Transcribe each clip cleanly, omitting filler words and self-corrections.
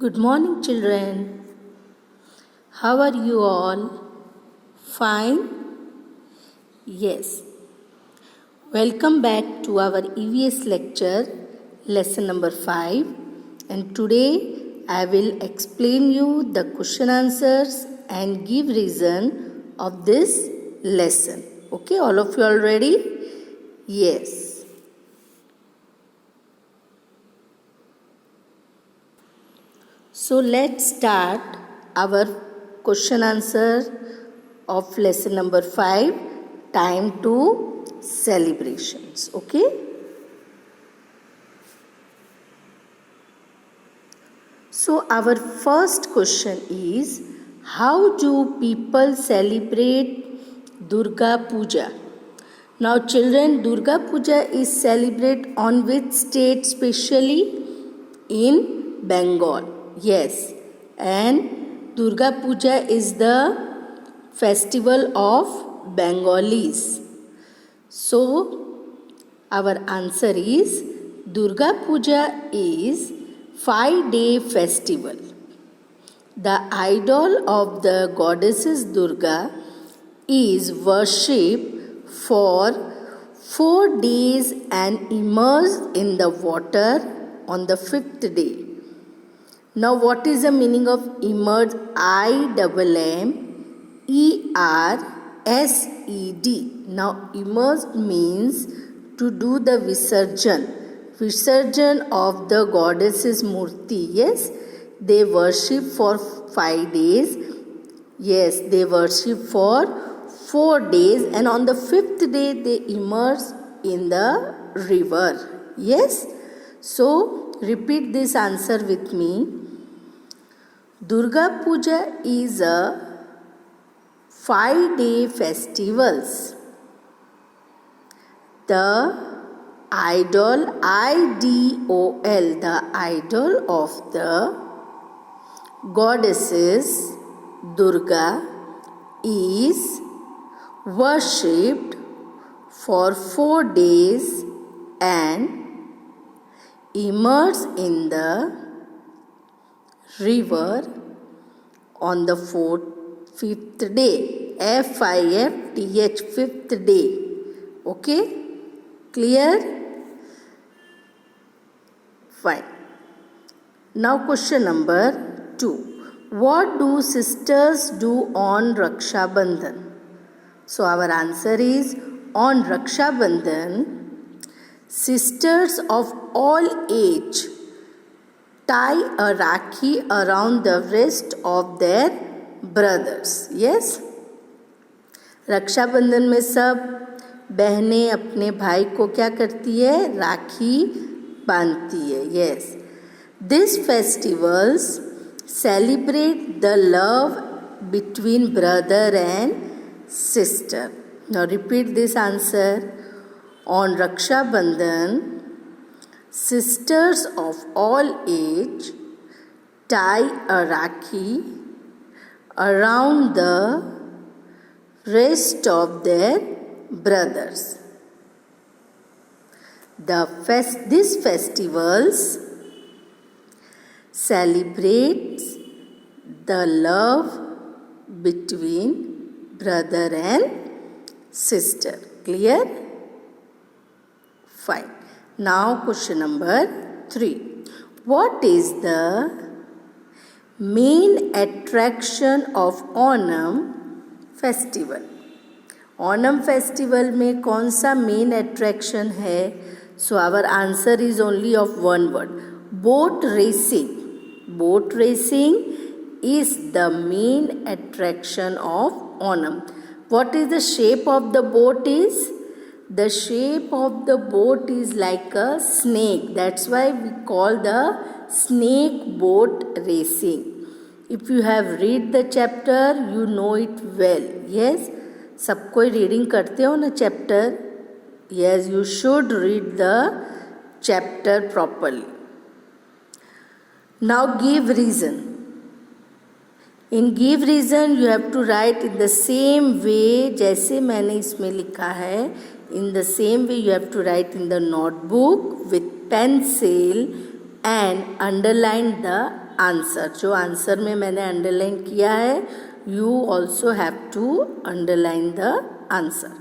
Good morning, children. How are you all? Fine? Yes. Welcome back to our EVS lecture, lesson number 5. And today I will explain you the question answers and give reason of this lesson. Okay, all of you all ready? Yes. So let's start our question answer of lesson number 5, time to celebrations. Okay. So our first question is, how do people celebrate Durga Puja? Now children, Durga Puja is celebrated on which state specially? In Bengal. Yes, and Durga Puja is the festival of Bengalis. So, our answer is Durga Puja is 5-day festival. The idol of the goddesses Durga is worshipped for 4 days and immersed in the water on the 5th day. Now, what is the meaning of immersed? I-M-M-E-R-S-E-D. Now, immersed means to do the Visarjan of the goddess's murti. Yes, they worship for 5 days. Yes, they worship for 4 days, and on the 5th day they immerse in the river. Yes, so repeat this answer with me. Durga Puja is a 5-day festival. The idol, I-D-O-L, the idol of the goddesses Durga is worshipped for 4 days and immersed in the river on the 5th day. F-I-F-T-H, 5th day. Okay? Clear? Fine. Now question number 2. What do sisters do on Raksha Bandhan? So our answer is, on Raksha Bandhan, sisters of all age tie a rakhi around the wrist of their brothers. Yes? रक्षा बंधन में सब बहनें अपने भाई को क्या करती है? राखी बांधती है. Yes. These festivals celebrate the love between brother and sister. Now repeat this answer. On Raksha Bandhan, sisters of all age tie a rakhi around the wrist of their brothers. These festivals celebrates the love between brother and sister. Clear? Fine. Now question number 3. What is the main attraction of Onam festival? Onam festival में कौन सा main attraction है? So our answer is only of one word. Boat racing. Boat racing is the main attraction of Onam. What is the shape of the boat is? The shape of the boat is like a snake. That's why we call the snake boat racing. If you have read the chapter, you know it well. Yes? सब कोई reading करते हो ना chapter? Yes, you should read the chapter properly. Now give reason. In give reason you have to write in the same way जैसे मैंने इसमें लिखा है. In the same way you have to write in the notebook with pencil and underline the answer. जो answer में मैंने underline किया है, you also have to underline the answer.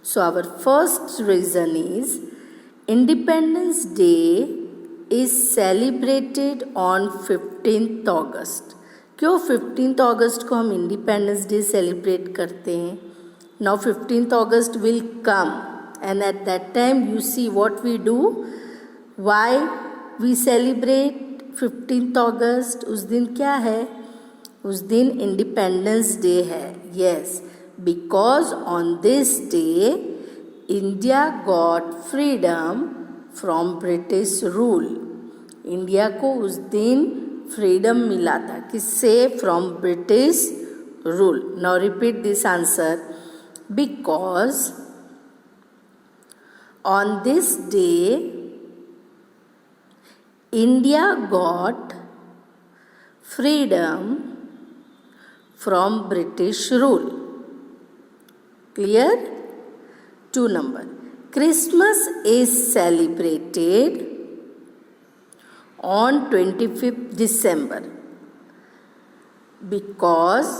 So our first reason is Independence Day is celebrated on 15th August. क्यों 15th August को हम independence day celebrate करते हैं? Now 15th August will come and at that time you see what we do. Why we celebrate 15th August? उस दिन क्या है? उस दिन इंडिपेंडेंस डे है. Yes, because on this day India got freedom from British rule. India को उस दिन फ्रीडम मिला था किससे? From British rule. Now repeat this answer. Because on this day India got freedom from British rule. Clear? 2 number. Christmas is celebrated on 25th December because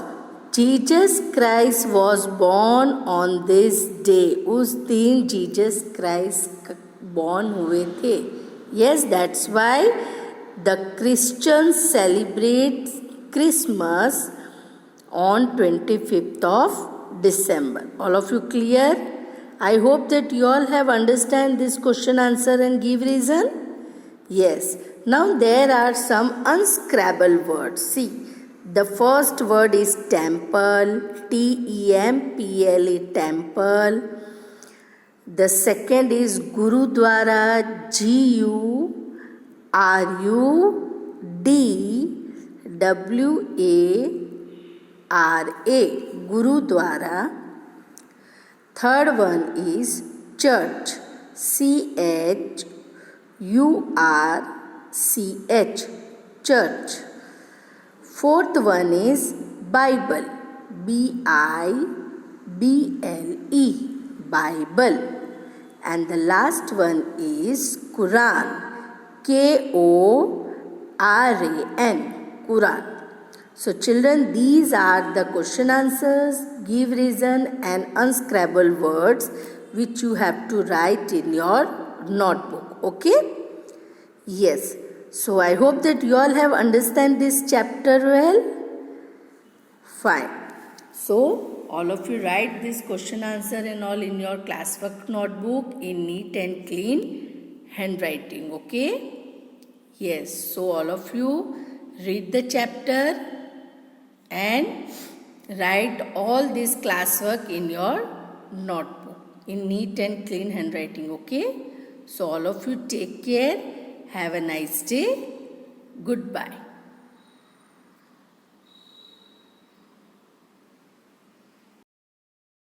Jesus Christ was born on this day. उस दिन Jesus Christ born हुए थे. Yes, that's why the Christians celebrate Christmas on 25th of December. All of you clear? I hope that you all have understand this question answer and give reason. Yes. Now there are some unscrabble words. See, the first word is temple, T-E-M-P-L-E, temple. The second is Gurudwara, G-U-R-U-D-W-A-R-A, Gurudwara. Third one is church, C-H-U-R-C-H, church. Fourth one is Bible, B-I-B-L-E, Bible. And the last one is Quran, K-O-R-A-N, Quran. So children, these are the question answers, give reason and unscrabble words which you have to write in your notebook. Okay? Yes. So I hope that you all have understand this chapter well. Fine. So all of you write this question answer and all in your classwork notebook in neat and clean handwriting. Okay? Yes. So all of you read the chapter and write all this classwork in your notebook in neat and clean handwriting. Okay? So all of you take care. Have a nice day. Goodbye.